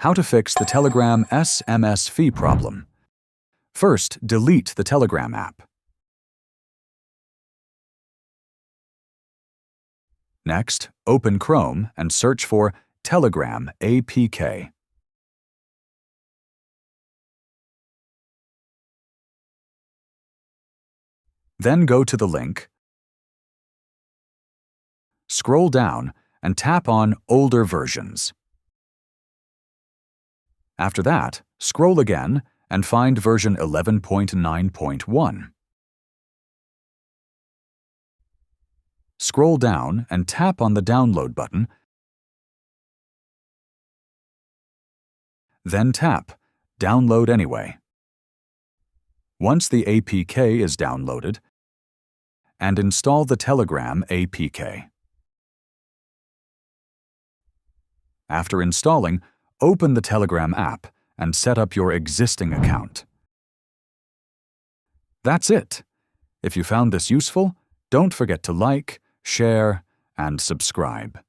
How to fix the Telegram SMS fee problem. First, delete the Telegram app. Next, open Chrome and search for Telegram APK. Then go to the link, scroll down, and tap on Older Versions. After that, scroll again and find version 11.9.1. Scroll down and tap on the Download button, then tap Download Anyway. Once the APK is downloaded, and install the Telegram APK. After installing, open the Telegram app and set up your existing account. That's it. If you found this useful, don't forget to like, share, and subscribe.